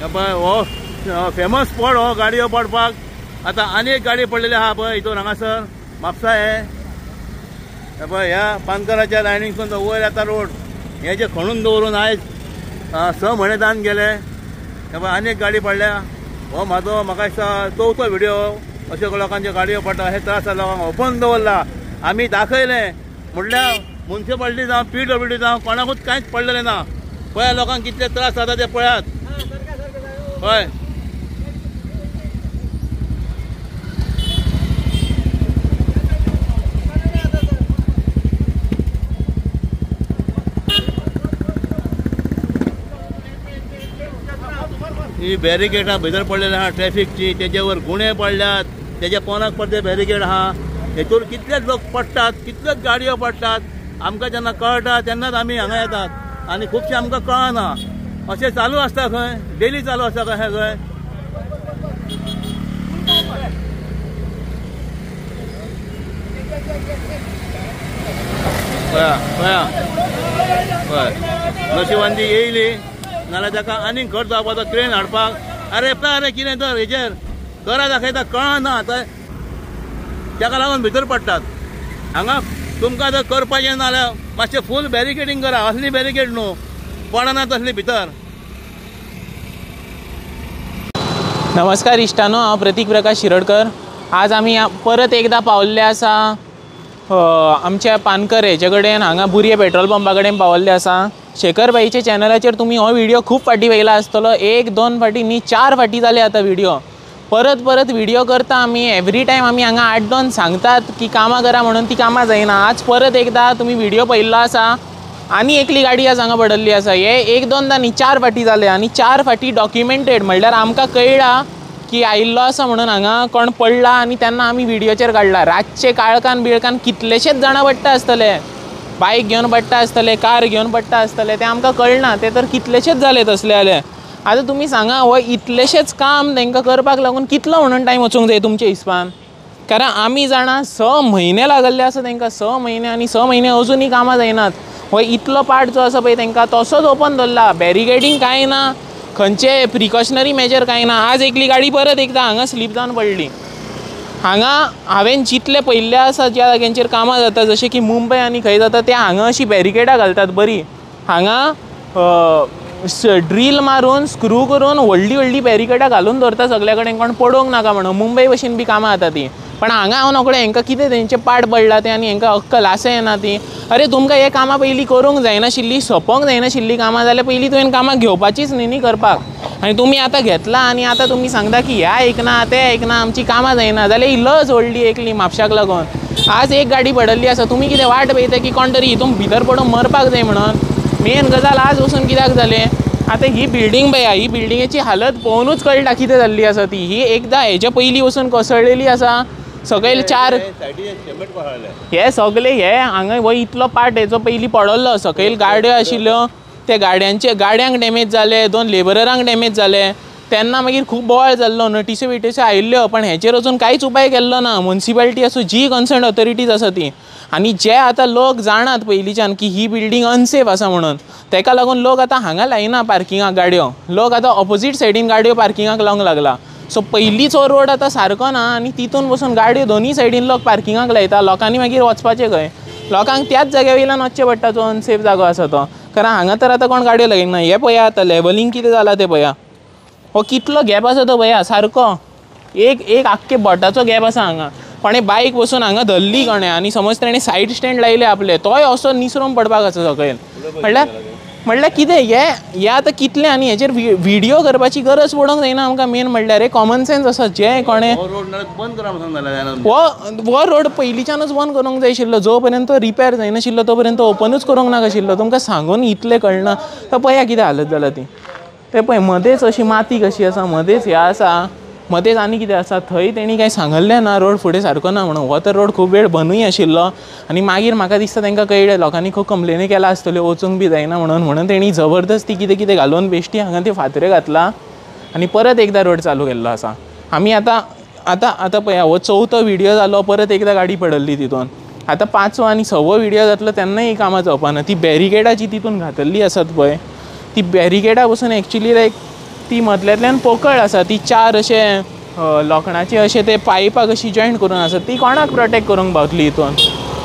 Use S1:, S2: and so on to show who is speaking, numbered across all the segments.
S1: पळय हो famous spot हो गाडयो पडपाक. आता आनी एक गाडी पडलेली आहा पळय हितून हांगासर म्हापसा हे पळय ह्या पानकराच्या लायनीसून वयर येता रोड हे जे खणून दवरून आयज 6 म्हयने जावन गेले. हे पळय आनी एक गाडी पडल्या. हो म्हाजो म्हाका दिसता 4थो व्हिडिओ अशे लोकांचे गाडयो पडटा. हे त्रास लोकांक ओपन दवरला. आमी दाखयलें म्हटल्यार म्युन्सिपालिटी जावं PWD जावं कोणाकूच कांयच पडलेलें ना. पळय लोकांक कितले त्रास जाता ते पळयात. पळय ही बॅरिकेडां भितर पडलेली आहा ट्रॅफिकची. तेजे वर गुणे पडल्यात. तेजे पोंदाक पडले बॅरिकेड आहा. हेतून कितलेच लोक पडटात, कितलेच गाडयो पडटात. आमकां जेन्ना कळटा तेन्नाच आमी हांगा येतात आनी खुबशे आमकां कळना. अशें चालू आसता खंय, डेली चालू आसता खंय हे खंय. पळया पळय नशिबांती येयली नाल्यार ताका आनीक खर्च जावपाचो क्रेन हाडपाक. अरे अरे कितें तर हेजेर घरा दाखयता कळना ताका लागून भितर पडटात. हांगा तुमकां जर करपाचें नाल्यार मातशें फूल बॅरिकेडींग करा. असली बॅरिकेड न्हू पडना तसली भितर.
S2: नमस्कार इश्टानो, हांव प्रतीक प्रकाश शिरोडकर. आज आमी परत एकदा पावल्ले आसा आमच्या पानकर हेचे कडेन हांगा बुरये पेट्रोल पंपा कडेन पावल्ले आसा. शेखर भाईच्या चॅनलाचेर तुमी हो व्हिडिओ खूब फाटी पळयला आसतलो. 1-2 फाटी न्ही 4 फाटी जाले आतां व्हिडिओ. परत व्हिडिओ करता आमी. एवरी टायम आमी हांगा 8-2 सांगतात की कामां करा म्हणून ती कामां जायना. आज परत एकदा तुमी व्हिडिओ पळयल्लो आसा. आनी एकली गाडी आज हांगा पडल्ली आसा. हे 1-2दा न्ही 4 फाटी जाले आनी 4 फाटी डॉक्युमेंटेड. म्हणल्यार आमकां कळला की आयिल्लो आसा म्हणून हांगा कोण पडला आनी तेन्ना आमी व्हिडिओचेर काडला. रातचे काळखान बिळखान कितलेशेच जाणां पडटा आसतले. बायक घेवन पडटा आसतले, कार घेवन पडटा आसतले. ते आमकां कळना. ते तर कितलेशेच जाले तसले जाले. आतां तुमी सांगा हो इतलेशेच काम तांकां करपाक लागून कितलो म्हणून टायम वचूंक जाय तुमच्या हिसपान. कारण आमी जाणा 6 म्हयने लागल्ले आसा तांकां. 6 म्हयने आनी 6 म्हयने अजुनूय कामां जायनात. हो इतलो पार्ट जो आसा पळय तांकां तसोच ओपन दवरला. बॅरिकेडींग कांय ना, खंयचे प्रिकॉशनरी मेजर कांय ना. आज एकली गाडी परत एकदा हांगा स्लीप जावन पडली. हांगा हांवें जितले पयल्ले आसा ज्या जाग्यांचेर कामां जाता जशें की मुंबय आनी खंय जाता त्या हांगा अशी बॅरिकेडां घालतात बरी. हांगा ड्रील मारून स्क्रू करून व्हडली बॅरिकेडां घालून दवरता सगळे कडेन कोण पडोवंक नाका म्हणून. मुंबय भशेन बी कामां जाता ती. पण हांगा हांव नकळो हांकां कितें तेंचे पाड पडला तें आनी हांकां अक्कल आसा येना ती. अरे तुमकां हे कामां पयलीं करूंक जायनाशिल्ली, सोंपोवंक जायनाशिल्ली कामां जाल्यार पयलीं तुवें कामां घेवपाचीच न्ही करपाक. आनी तुमी आतां घेतला आनी आतां तुमी सांगता की हें आयकना तें आयकना आमची कामां जायना. जाल्यार ही लज व्हडली एकली म्हापशाक लागून. आज एक गाडी पडल्ली आसा. तुमी कितें वाट पळयता की कोण तरी हितून भितर पडून मरपाक जाय म्हणून. मेन गजाल आज वचून कित्याक जालें. आतां ही बिल्डींग पळया, ही बिल्डिंगेची हालत पळोवनूच कळटा कितें जाल्ली आसा ती. ही एकदां हेच्या पयलीं वचून कोसळलेली आसा. सगळे 4 हे सगळे हे हांगा हो इतलो पार्ट हेचो पयलीं पडल्लो. सकयल गाड्यो आशिल्ल्यो त्या गाड्यांक डॅमेज जाले, 2 लेबररांक डॅमेज जाले. तेन्ना मागीर खूब बोवाळ जाल्लो, नोटिस्यो बिटिस्यो आयिल्ल्यो. पण हेचेर वचून कांयच उपाय केल्लो ना. म्युन्सिपालिटी आसूं जी कन्सर्न ऑथॉरिटीज आसा ती. आनी जे आतां लोक जाणात पयलींच्यान की ही बिल्डींग अनसेफ आसा म्हणून ताका लागून लोक आतां हांगा लायना पार्किंगाक गाडयो. लोक आतां ऑपोजीट सायडीन गाडयो पार्किंगाक लावंक लागला. सो पयलींचो रोड आतां सारको ना आनी तितून बसून गाडयो दोनूय सायडीन लोक पार्किंगाक लायता. लोकांनी मागीर वचपाचें खंय. लोकांक त्याच जाग्या वयल्यान वचचें पडटा जो अनसेफ जागो आसा तो. कारण हांगा तर आतां कोण गाडयो लायना. हे पळया आतां लेवलिंग कितें जालां तें पळया. हो कितलो गॅप आसा तो पळया सारको. एक आख्खे बोटाचो गॅप आसा हांगा. कोणें बायक वचून हांगा धरली कोणें आनी समज ताणें सायड स्टँड लायले आपले तोय असो निसरून पडपाक आसा सकयल. म्हणल्यार कितें हे आतां कितलें आनी हेचेर व्हिडिओ करपाची गरज पडोवंक जायना आमकां. मेन म्हणल्यार कॉमन सेन्स आसा. जे कोणें हो रोड पयलींच्यानूच बंद करूंक जाय आशिल्लो. जो पर्यंत रिपेर जायनाशिल्लो तो पर्यंत ओपनूच करूंक नाशिल्लो. तुमकां सांगून इतलें कळना. तर पळया कितें हालत जाल्या ती. ते पळय मदेंच अशी माती कशी आसा, मदेंच हें आसा, मदेंच आनी कितें आसा. थंय तेणी कांय सांगल्लें ना रोड फुडें सारको ना म्हणून. हो तर रोड खूब वेळ बंदूय आशिल्लो आनी मागीर म्हाका दिसता तांकां कळ्ळें. लोकांनी खूब कंप्लेनी केला आसतल्यो वचूंक बी जायना म्हणून तेणी जबरदस्ती कितें घालून बेश्टी हांगा त्यो फातऱ्यो घातला आनी परत एकदा रोड चालू केल्लो आसा. आमी आतां पळया हो 4थो व्हिडिओ जालो. परत एकदा गाडी पडल्ली तितून. आतां 5वो आनी 6वो व्हिडिओ जातलो तेन्नाय ही कामां जावपाना. ती बॅरिकेडां जी तितून घातल्ली आसात पळय ती बॅरिकेडां बसून एक्चुली लायक ती मदल्यांतल्यान पोकळ आसा ती 4 अशे लोखणाचे अशे ते पायपाक अशी जॉयंट करून आसा ती कोणाक प्रोटेक्ट करूंक पावतली हितून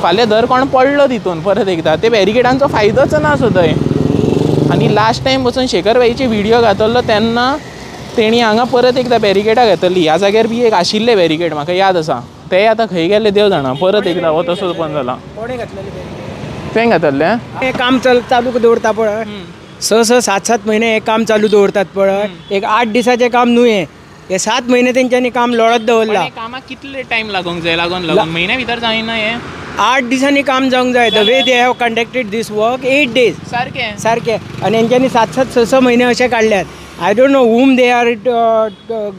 S2: फाल्यां धर कोण पडलो तितून परत एकदा ते बॅरिकेडांचो फायदोच ना सो थंय. आनी लास्ट टायम वचून शेखर भाईचे व्हिडिओ घातलो तेन्ना तेणी हांगा परत एकदा बॅरिकेडां घातली. ह्या जाग्यार बी एक आशिल्ले बॅरिकेड म्हाका याद आसा ते आतां खंय गेले देव जाणा. परत एकदा हो तसोच बंद जाला.
S3: कोणे घातलेले
S2: तें घातले
S3: हे काम चालू दवरता पळय 6-7 महिने हे काम चालू दवरतात पळय. एक 8 दिसाचें काम न्हू हे 7 महिने तेंच्यांनी काम लोळत दवरला.
S2: कामाक कितले टायम लागोंक जाय लागून महिन्या भितर जायना हे
S3: 8 दिसांनी काम जावंक जाय. The way they have conducted this work 8 days सारके आनी हेंच्यांनी 7-6 महिने अशे काडल्यात. I don't know whom they are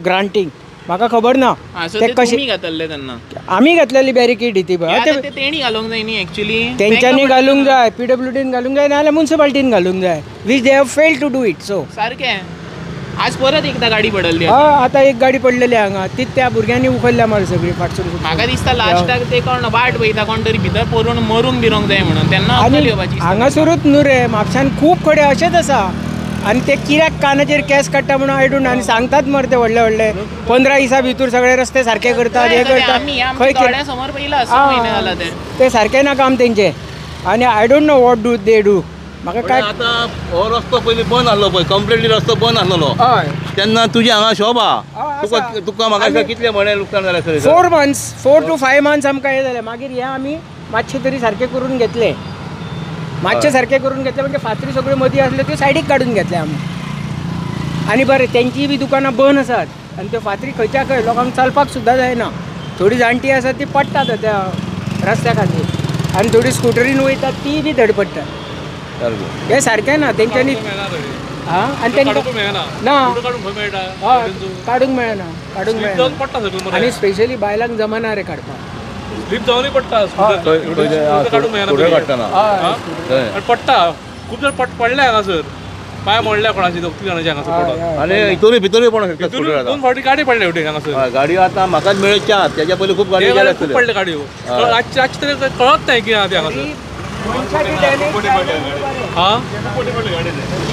S3: granting म्हाका खबर ना.
S2: ते कशी घातले तेन्ना
S3: आमी घातलेली बॅरिकेड ती
S2: तेणी घालूंक जाय न्ही एक्चुअली
S3: तेंच्यांनी घालूंक जाय. PWDन घालूंक जाय नाजाल्यार म्युन्सिपालिटीन घालूंक जाय which they have failed to do it. So
S2: सारकें आज परत एकदा गाडी पडली.
S3: आतां एक गाडी पडलेली हांगा ती त्या भुरग्यांनी उखल्ल्या मरे सगळी फाटसून.
S2: म्हाका दिसता लास्टाक ते कोण वाट पळयता कोण तरी भितर पडून मरूंक बिरोंक जाय म्हणून तेन्ना
S3: हांगासरूच न्हू रे म्हापशान खूब खडे अशेंच आसा. आनी ते कित्याक कानाचेर केस काडटा म्हणून आय डोंट. आनी सांगतात मरे ते व्हडले 15 दिसा भितर सगळे रस्ते सारके करतात हे करतात खंय ते सारकें ना काम तेंचे. आनी I don't know what do they do. म्हाका काय
S1: आतां हो रस्तो पयलीं बंद आसलो पळय कंप्लिटली रस्तो बंद आसलो तेन्ना तुजी हांगा शॉप आहा तुका म्हाका कितले म्हणे लुकसाण जालें सर
S3: 4 months 4 to 5 months आमकां हे जालें. मागीर हे आमी मातशें तरी सारकें करून घेतले. मातशें सारकें करून घेतले म्हणजे फातरी सगळ्यो मदीं आसल्यो त्यो सायडीक काडून घेतले आमी. आनी बरें तेंचीय बी दुकानां बंद आसात आनी त्यो फातरी खंयच्या खंय लोकांक चलपाक सुद्दां जायना. थोडी जाणटी आसात ती पडटात त्या रस्त्या खातीर आनी थोडी स्कुटरीन वयतात ती बी धडपडटात. हे सारकें ना तेंच्यांनी आनी ना काडूंक मेळना आनी स्पेशली बायलांक जमना रे काडपाक.
S4: स्लीप जावनूय पडटा पडटा खूब जाण पडले हांगासर पांय मोडल्या कोणाची 2 जाणांची हांगासर
S1: आनी हितून भितरूय पण
S4: 2 फावटी गाडी पडल्या हेवटेन हांगासर.
S1: गाडयो आतां म्हाकाच मेळच्या तेच्या पयलीं खूब गाडयो गेल्या
S4: खूब पडले गाडयो रातचे तरी कळत नाही कितें ते हांगासर.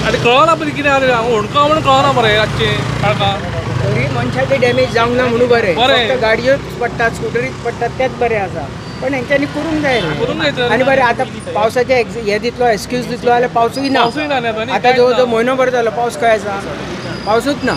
S4: आनी कळना पळय कितें होणका म्हणून कळना मरे रातचे काळका
S3: तरी मनशाची डॅमेज जावंक ना म्हणून बरें. गाडयोच पडटात स्कुटरीच पडटात तेच बरें आसा. पण हेंच्यांनी करूंक जाय आनी बरें. आतां पावसाचे हे दितलो एक्सक्यूज दितलो जाल्यार पावसूय ना. आतां जवळ जवळ म्हयनोभर जालो पावस खंय आसा पावसूच ना.